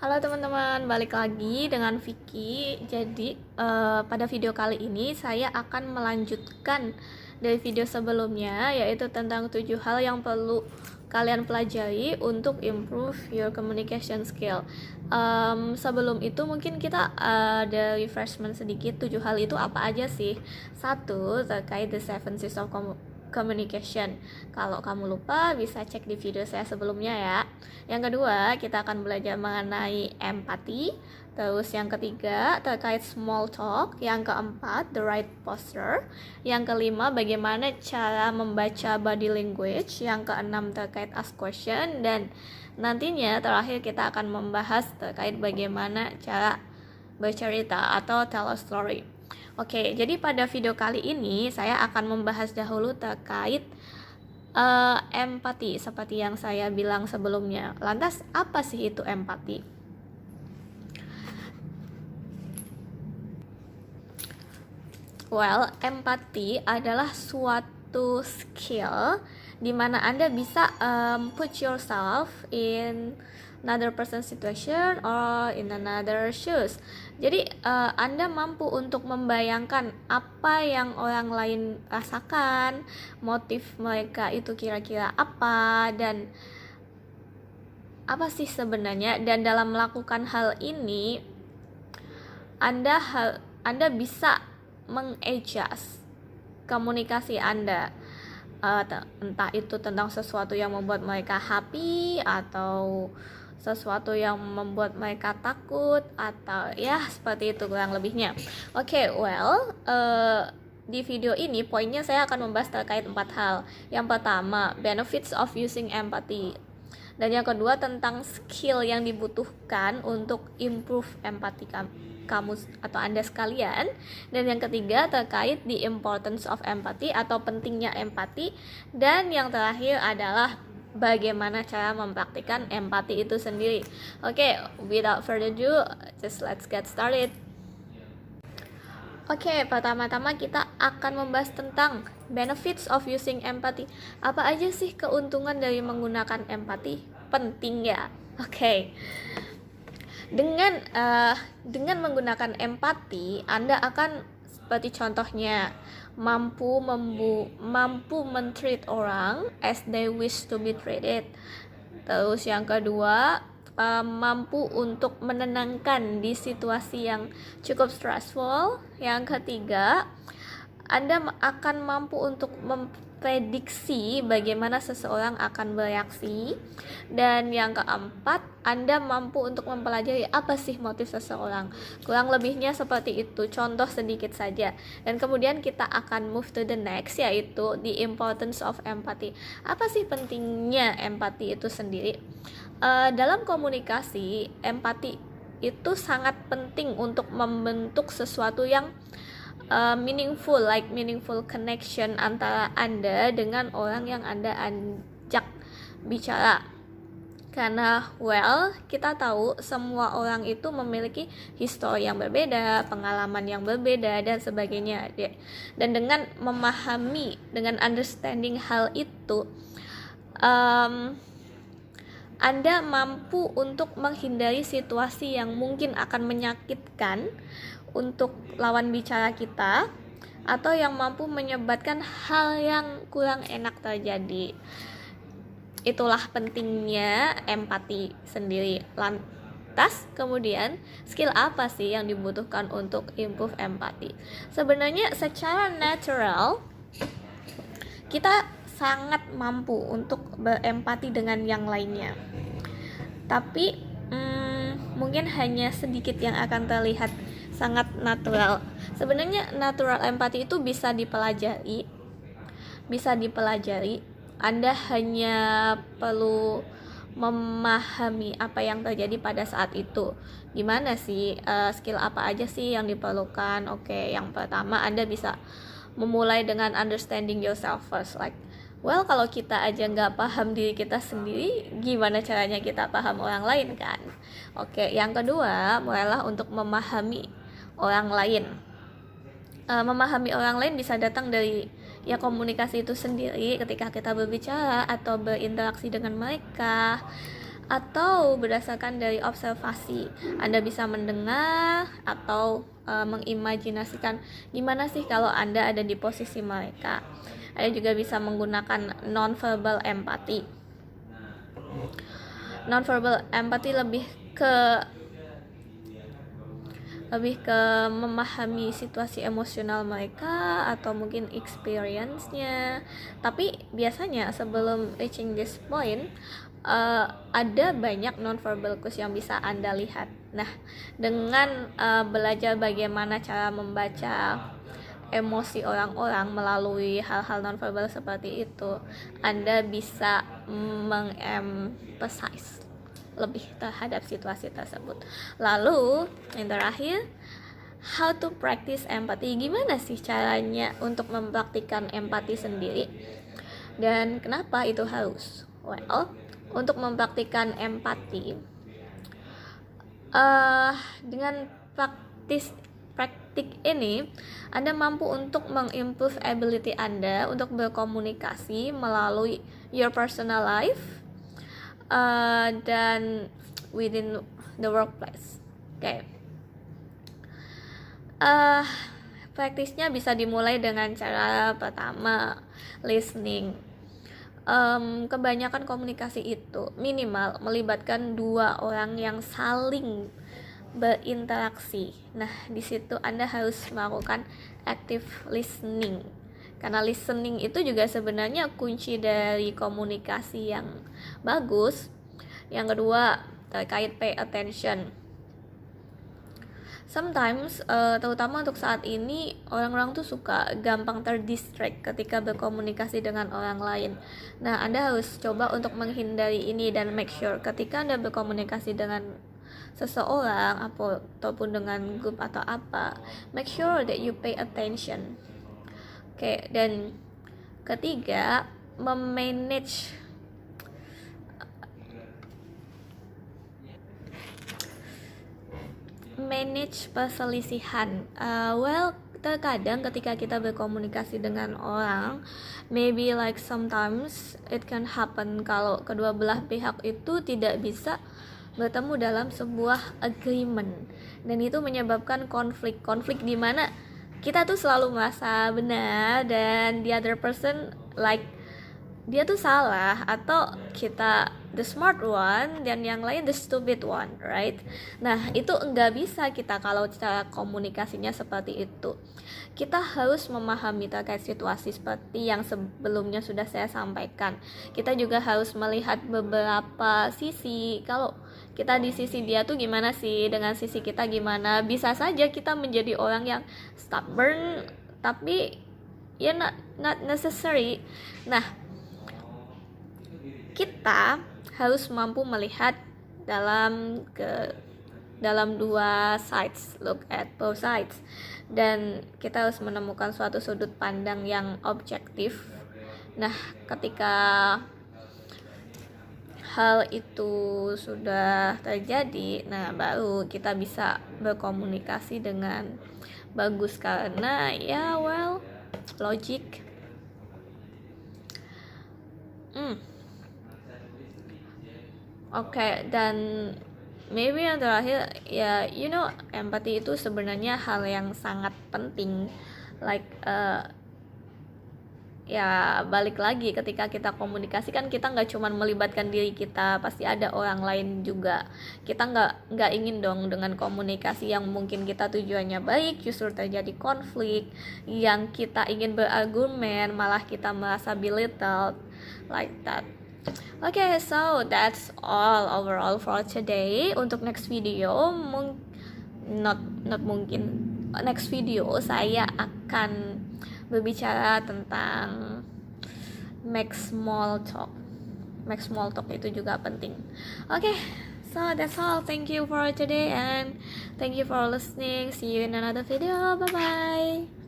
Halo teman-teman, balik lagi dengan Vicky. Jadi pada video kali ini saya akan melanjutkan dari video sebelumnya, yaitu tentang 7 hal yang perlu kalian pelajari untuk improve your communication skill. Sebelum itu mungkin kita ada refreshment sedikit. 7 hal itu apa aja sih? Satu, terkait the 7 C's of communication. Kalau kamu lupa bisa cek di video saya sebelumnya ya. Yang kedua, kita akan belajar mengenai empati. Terus yang ketiga terkait small talk. Yang keempat, the right posture. Yang kelima, bagaimana cara membaca body language. Yang keenam terkait ask question. Dan nantinya terakhir kita akan membahas terkait bagaimana cara bercerita atau tell a story. Oke, jadi pada video kali ini saya akan membahas dahulu terkait empati seperti yang saya bilang sebelumnya. Lantas apa sih itu empati? Well, empati adalah suatu skill di mana Anda bisa put yourself in another person's situation or in another shoes. Jadi Anda mampu untuk membayangkan apa yang orang lain rasakan, motif mereka itu kira-kira apa, dan apa sih sebenarnya. Dan dalam melakukan hal ini Anda bisa mengadjust komunikasi Anda, entah itu tentang sesuatu yang membuat mereka happy atau sesuatu yang membuat mereka takut, atau ya seperti itu kurang lebihnya. Oke, di video ini poinnya saya akan membahas terkait 4 hal. Yang pertama, benefits of using empathy. Dan yang kedua tentang skill yang dibutuhkan untuk improve empati kamu atau Anda sekalian. Dan yang ketiga terkait the importance of empathy atau pentingnya empati. Dan yang terakhir adalah bagaimana cara mempraktikkan empati itu sendiri. Oke, without further ado, just let's get started. Oke, pertama-tama kita akan membahas tentang benefits of using empathy. Apa aja sih keuntungan dari menggunakan empati? Penting ya. Oke. Dengan menggunakan empati, Anda akan seperti contohnya mampu men-treat orang as they wish to be treated. Terus yang kedua, mampu untuk menenangkan di situasi yang cukup stressful. Yang ketiga, Anda akan mampu untuk memprediksi bagaimana seseorang akan bereaksi. Dan yang keempat, Anda mampu untuk mempelajari apa sih motif seseorang. Kurang lebihnya seperti itu, contoh sedikit saja. Dan kemudian kita akan move to the next, yaitu the importance of empathy. Apa sih pentingnya empati itu sendiri? Dalam komunikasi, empati itu sangat penting untuk membentuk sesuatu yang meaningful connection antara Anda dengan orang yang Anda ajak bicara. Karena kita tahu semua orang itu memiliki histori yang berbeda, pengalaman yang berbeda, dan sebagainya. Dan dengan memahami, dengan understanding hal itu, Anda mampu untuk menghindari situasi yang mungkin akan menyakitkan untuk lawan bicara kita, atau yang mampu menyebabkan hal yang kurang enak terjadi. Itulah pentingnya empati sendiri. Lantas kemudian skill apa sih yang dibutuhkan untuk improve empati? Sebenarnya secara natural kita sangat mampu untuk berempati dengan yang lainnya, tapi mungkin hanya sedikit yang akan terlihat sangat natural. Sebenarnya natural empati itu bisa dipelajari. Anda hanya perlu memahami apa yang terjadi pada saat itu. Gimana sih, skill apa aja sih yang diperlukan? Oke, yang pertama Anda bisa memulai dengan understanding yourself first. Kalau kita aja nggak paham diri kita sendiri, gimana caranya kita paham orang lain kan? Oke, yang kedua, mulailah untuk memahami orang lain. Memahami orang lain bisa datang dari komunikasi itu sendiri ketika kita berbicara atau berinteraksi dengan mereka. atau berdasarkan dari observasi. Anda bisa mendengar atau mengimajinasikan gimana sih kalau Anda ada di posisi mereka. Anda juga bisa menggunakan nonverbal empathy. Nonverbal empathy lebih ke memahami situasi emosional mereka atau mungkin experience-nya. Tapi biasanya sebelum reaching this point, ada banyak nonverbal cues yang bisa Anda lihat. Nah, dengan belajar bagaimana cara membaca emosi orang-orang melalui hal-hal nonverbal seperti itu, Anda bisa mengemphasize lebih terhadap situasi tersebut. Lalu yang terakhir, how to practice empathy. Gimana sih caranya untuk mempraktikkan empati sendiri dan kenapa itu harus? Well, untuk mempraktikkan empati dengan praktik ini, Anda mampu untuk mengimprove ability Anda untuk berkomunikasi melalui your personal life dan within the workplace. Oke. Praktisnya bisa dimulai dengan cara pertama, listening. Kebanyakan komunikasi itu minimal melibatkan dua orang yang saling berinteraksi. Nah, di situ Anda harus melakukan active listening. Karena listening itu juga sebenarnya kunci dari komunikasi yang bagus. Yang kedua, terkait pay attention. Sometimes, terutama untuk saat ini, orang-orang tuh suka gampang terdistract ketika berkomunikasi dengan orang lain. Nah, Anda harus coba untuk menghindari ini dan make sure ketika Anda berkomunikasi dengan seseorang ataupun dengan grup atau apa, make sure that you pay attention. Oke, dan ketiga, memanage perselisihan. Terkadang ketika kita berkomunikasi dengan orang, maybe like sometimes it can happen kalau kedua belah pihak itu tidak bisa bertemu dalam sebuah agreement, dan itu menyebabkan konflik di mana kita tuh selalu merasa benar dan the other person like dia tuh salah, atau kita the smart one dan yang lain the stupid one, right? Nah, itu enggak bisa kita kalau cara komunikasinya seperti itu. Kita harus memahami terkait situasi seperti yang sebelumnya sudah saya sampaikan. Kita juga harus melihat beberapa sisi. Kalau kita di sisi dia tuh gimana sih, dengan sisi kita gimana. Bisa saja kita menjadi orang yang stubborn, tapi ya not necessary. Nah, kita harus mampu melihat dalam dua sides, look at both sides, dan kita harus menemukan suatu sudut pandang yang objektif. Nah, ketika hal itu sudah terjadi, nah baru kita bisa berkomunikasi dengan bagus, karena ya logic. Oke, dan maybe yang terakhir ya, empati itu sebenarnya hal yang sangat penting. Like ya balik lagi, ketika kita komunikasi kan kita nggak cuma melibatkan diri kita, pasti ada orang lain juga. Kita nggak ingin dong dengan komunikasi yang mungkin kita tujuannya baik justru terjadi konflik, yang kita ingin berargumen malah kita merasa belittled like that. Okay, so that's all overall for today. Untuk next video, next video saya akan berbicara tentang make small talk. Make small talk itu juga penting. Okay, so that's all. Thank you for today and thank you for listening. See you in another video. Bye bye.